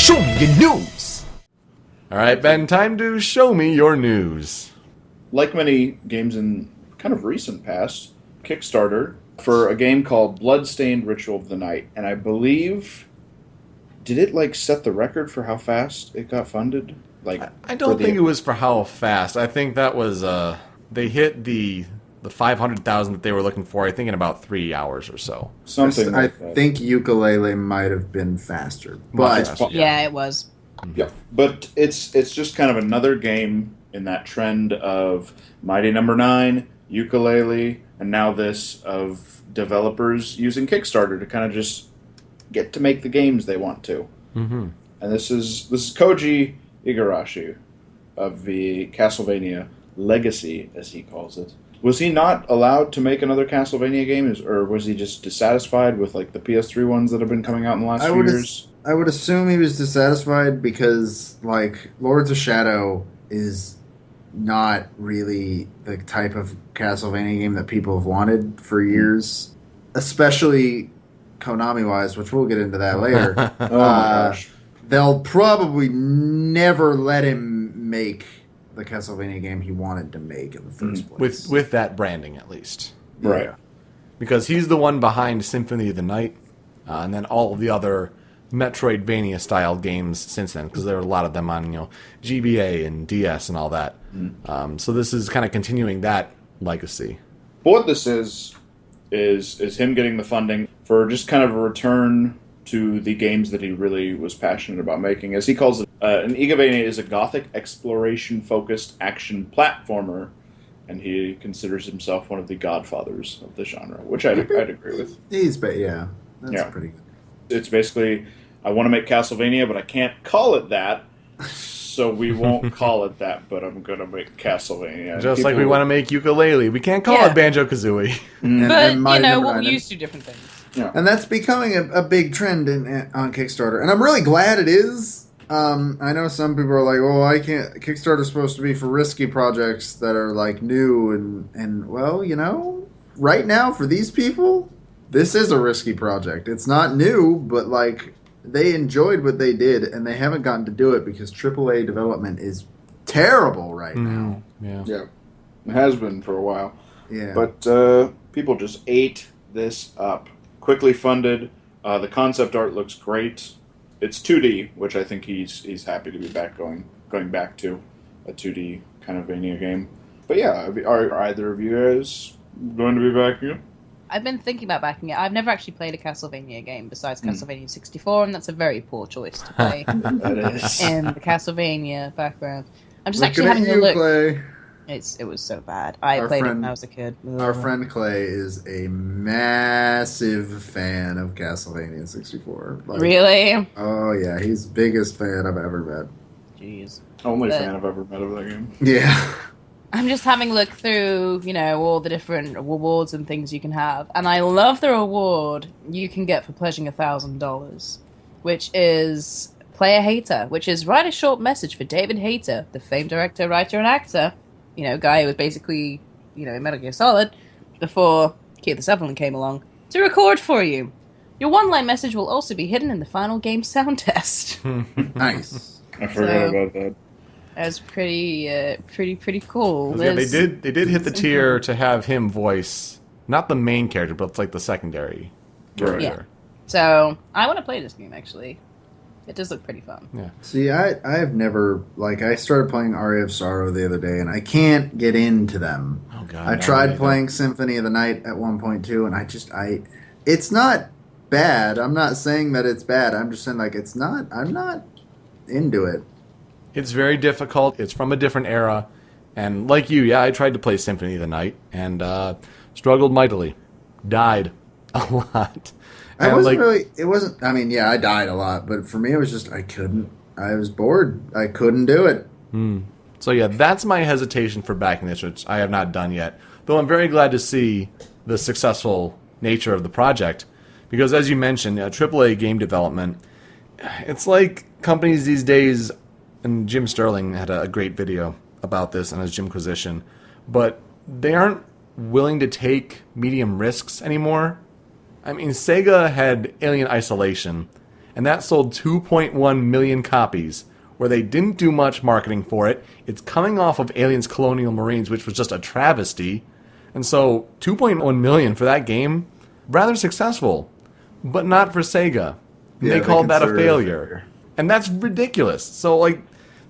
Show me your news! Alright, Ben, time to show me your news. Like many games in kind of recent past, Kickstarter for a game called Bloodstained Ritual of the Night. And I believe, did it like set the record for how fast it got funded? Like, I don't think it was for how fast. I think that was, they hit the 500,000 that they were looking for, I think, in about 3 hours or so. Something like that. I think Ukulele might have been faster. But Yeah, it was. Yeah, but it's just kind of another game in that trend of Mighty Number 9, Ukulele, and now this of developers using Kickstarter to kind of just get to make the games they want to. Mm-hmm. And this is Koji Igarashi of the Castlevania Legacy, as he calls it. Was he not allowed to make another Castlevania game, or was he just dissatisfied with like the PS3 ones that have been coming out in the last few years? I would assume he was dissatisfied because, like, Lords of Shadow is not really the type of Castlevania game that people have wanted for years, especially Konami-wise, which we'll get into that later. Oh my gosh. They'll probably never let him make the Castlevania game he wanted to make in the first place. With that branding, at least. Right. Yeah. Because he's the one behind Symphony of the Night, and then all of the other Metroidvania-style games since then, because there are a lot of them on, GBA and DS and all that. So this is kind of continuing that legacy. But what this is him getting the funding for just kind of a return to the games that he really was passionate about making. As he calls it, an Igavania is a gothic exploration-focused action platformer, and he considers himself one of the godfathers of the genre, which I'd agree with. That's pretty good. It's basically, I want to make Castlevania, but I can't call it that, so we won't call it that, but I'm going to make Castlevania. Just like we want to make Ukulele. We can't call it Banjo-Kazooie. But, we're used to different things. Yeah. And that's becoming a big trend on Kickstarter. And I'm really glad it is. I know some people are like, oh, I can't. Kickstarter's supposed to be for risky projects that are like new. And well, right now for these people, this is a risky project. It's not new, but like they enjoyed what they did and they haven't gotten to do it because AAA development is terrible right now. Yeah. It has been for a while. Yeah. But people just ate this up. Quickly funded. The concept art looks great. It's 2D, which I think he's happy to be back going back to a 2D kind of Vania game. But yeah, are either of you guys going to be backing it? I've been thinking about backing it. I've never actually played a Castlevania game besides Castlevania 64, and that's a very poor choice to play That is. in the Castlevania background. I'm just Looking actually having at a look. Clay. It was so bad. I Our played it friend- when I was a kid. Our friend Clay is a massive fan of Castlevania 64. Like, Really? Oh, yeah. He's the biggest fan I've ever met. Jeez. Only fan I've ever met of that game. Yeah. I'm just having a look through, all the different rewards and things you can have. And I love the reward you can get for pledging $1,000, which is Play a Hater, which is write a short message for David Hayter, the famed director, writer, and actor. Guy who was basically, in Metal Gear Solid before Keith the Zeppelin came along, to record for you. Your one-line message will also be hidden in the final game sound test. Nice. I forgot about that. That's pretty cool. Yeah, they did hit the tier to have him voice, not the main character, but it's like the secondary character. Yeah. So, I want to play this game, actually. It does look pretty fun. Yeah. See, I've never, I started playing Aria of Sorrow the other day, and I can't get into them. Oh, God. I tried playing Symphony of the Night at one point, too, and it's not bad. I'm not saying that it's bad. I'm just saying, I'm not into it. It's very difficult. It's from a different era. And like you, I tried to play Symphony of the Night and struggled mightily. Died a lot. I And, wasn't really, it wasn't, I died a lot, but for me it was just, I was bored. I couldn't do it. So yeah, that's my hesitation for backing this, which I have not done yet. Though I'm very glad to see the successful nature of the project. Because as you mentioned, AAA game development, it's like companies these days, and Jim Sterling had a great video about this on his Jimquisition, but they aren't willing to take medium risks anymore. I mean, Sega had Alien Isolation, and that sold 2.1 million copies, where they didn't do much marketing for it. It's coming off of Aliens Colonial Marines, which was just a travesty. And so 2.1 million for that game, rather successful, but not for Sega. Yeah, they called that a consider it failure. And that's ridiculous. So, like,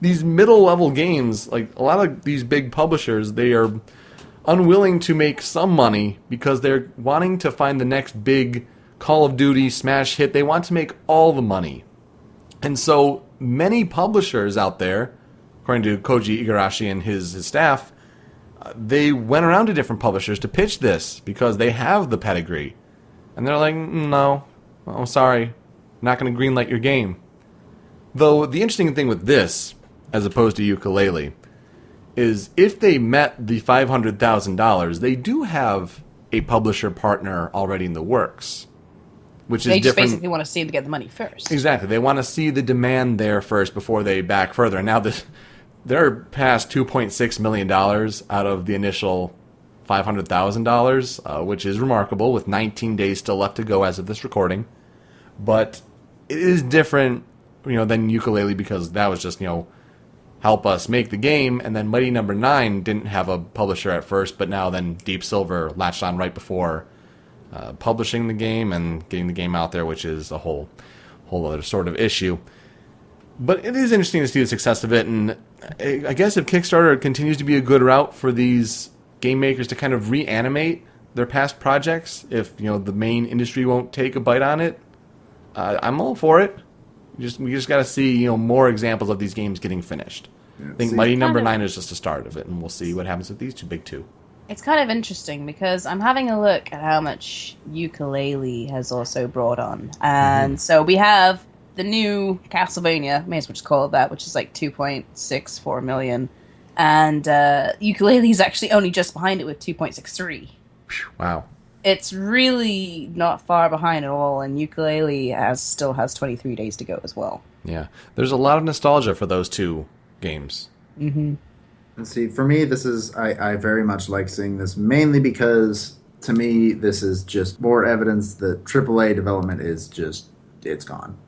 these middle-level games, like, a lot of these big publishers, they are unwilling to make some money because they're wanting to find the next big Call of Duty smash hit. They want to make all the money. And so many publishers out there, according to Koji Igarashi and his staff, they went around to different publishers to pitch this because they have the pedigree. And they're like, no, oh, sorry, not going to greenlight your game. Though the interesting thing with this, as opposed to Yooka-Laylee, is if they met the $500,000, they do have a publisher partner already in the works, which is They just different. basically want to see them get the money first. Exactly. They want to see the demand there first before they back further. And now they're past $2.6 million out of the initial $500,000, which is remarkable, with 19 days still left to go as of this recording. But it is different, than Yooka-Laylee, because that was just, help us make the game. And then Mighty Number 9 didn't have a publisher at first, but now then Deep Silver latched on right before publishing the game and getting the game out there, which is a whole other sort of issue. But it is interesting to see the success of it, and I guess if Kickstarter continues to be a good route for these game makers to kind of reanimate their past projects, if the main industry won't take a bite on it, I'm all for it. We just got to see more examples of these games getting finished. I think Mighty Number 9 is just the start of it, and we'll see what happens with these big two. It's kind of interesting because I'm having a look at how much Yooka-Laylee has also brought on. And so we have the new Castlevania, may as well just call it that, which is like 2.64 million. And Yooka-Laylee is actually only just behind it with 2.63. Wow. It's really not far behind at all, and Yooka-Laylee still has 23 days to go as well. Yeah. There's a lot of nostalgia for those two games. Mm-hmm. And see, for me, this is I very much like seeing this, mainly because to me this is just more evidence that AAA development is just it's gone,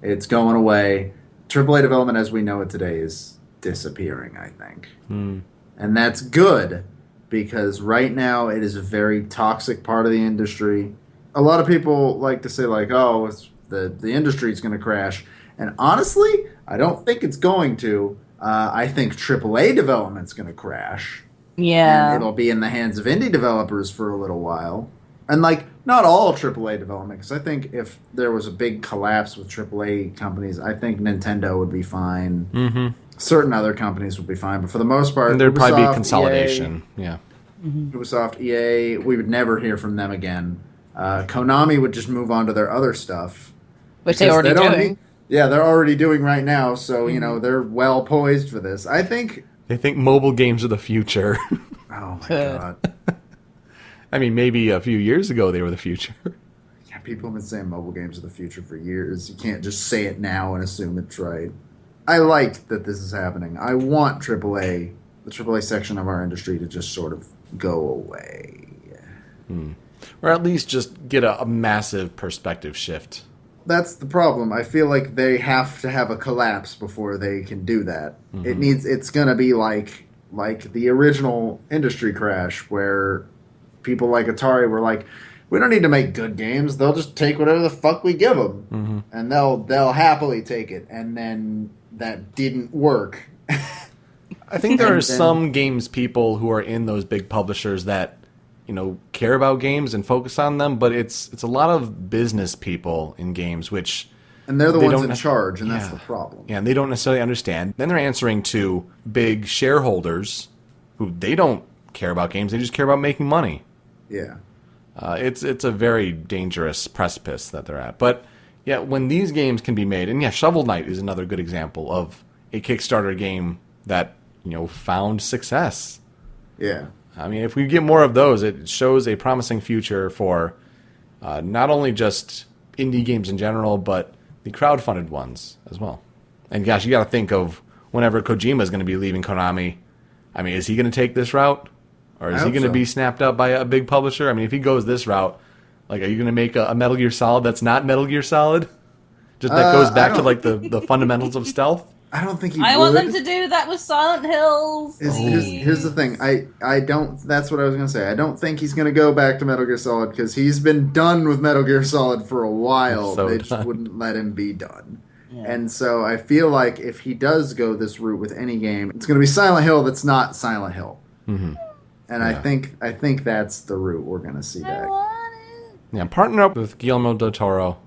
it's going away. AAA development as we know it today is disappearing, I think, and that's good because right now it is a very toxic part of the industry. A lot of people like to say like, oh, the industry is going to crash, and honestly, I don't think it's going to. I think AAA development's going to crash. Yeah. And it'll be in the hands of indie developers for a little while. And, not all AAA development, because I think if there was a big collapse with AAA companies, I think Nintendo would be fine. Mm-hmm. Certain other companies would be fine. But for the most part, And there'd Ubisoft, probably be consolidation. EA, Yeah. Ubisoft, EA, we would never hear from them again. Konami would just move on to their other stuff. Which they're already doing. Yeah, they're already doing right now, so, they're well poised for this. I think... They think mobile games are the future. Oh, my God. I mean, maybe a few years ago they were the future. Yeah, people have been saying mobile games are the future for years. You can't just say it now and assume it's right. I like that this is happening. I want the AAA section of our industry to just sort of go away. Or at least just get a massive perspective shift. That's the problem. I feel like they have to have a collapse before they can do that. It's gonna be like the original industry crash where people like Atari were like, we don't need to make good games. They'll just take whatever the fuck we give them, and they'll happily take it. And then that didn't work. I think there are some games people who are in those big publishers that care about games and focus on them, but it's a lot of business people in games, which and they're the they ones don't in charge, and that's the problem. Yeah, and they don't necessarily understand. Then they're answering to big shareholders who they don't care about games; they just care about making money. Yeah. It's a very dangerous precipice that they're at. But yeah, when these games can be made, and yeah, Shovel Knight is another good example of a Kickstarter game that found success. Yeah. I mean, if we get more of those, it shows a promising future for not only just indie games in general, but the crowdfunded ones as well. And gosh, you got to think of whenever Kojima is going to be leaving Konami. I mean, is he going to take this route? Or is he going to be snapped up by a big publisher? I mean, if he goes this route, are you going to make a Metal Gear Solid that's not Metal Gear Solid? Just that goes back I to don't- like the fundamentals of stealth. I don't think he I would. want them to do that with Silent Hills. Here's the thing. I don't. That's what I was gonna say. I don't think he's gonna go back to Metal Gear Solid because he's been done with Metal Gear Solid for a while. So they just done. wouldn't let him be done. Yeah. And so I feel like if he does go this route with any game, it's gonna be Silent Hill. That's not Silent Hill. Mm-hmm. And I think that's the route we're gonna see I back. want it. Yeah, partner up with Guillermo del Toro,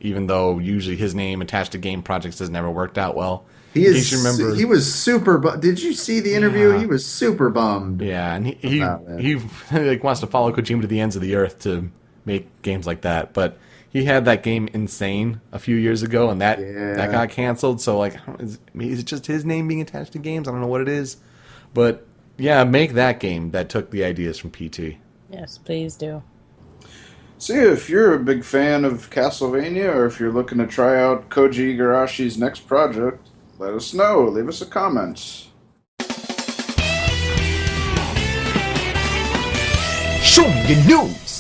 even though usually his name attached to game projects has never worked out well. He In is. case you remember- He was super. Did you see the interview? Yeah. He was super bummed. Yeah, and About that. he like wants to follow Kojima to the ends of the earth to make games like that. But he had that game Insane a few years ago, and that got canceled. So like, is it just his name being attached to games? I don't know what it is, but yeah, make that game that took the ideas from PT. Yes, please do. See, if you're a big fan of Castlevania, or if you're looking to try out Koji Igarashi's next project, let us know. Leave us a comment. Show me your news.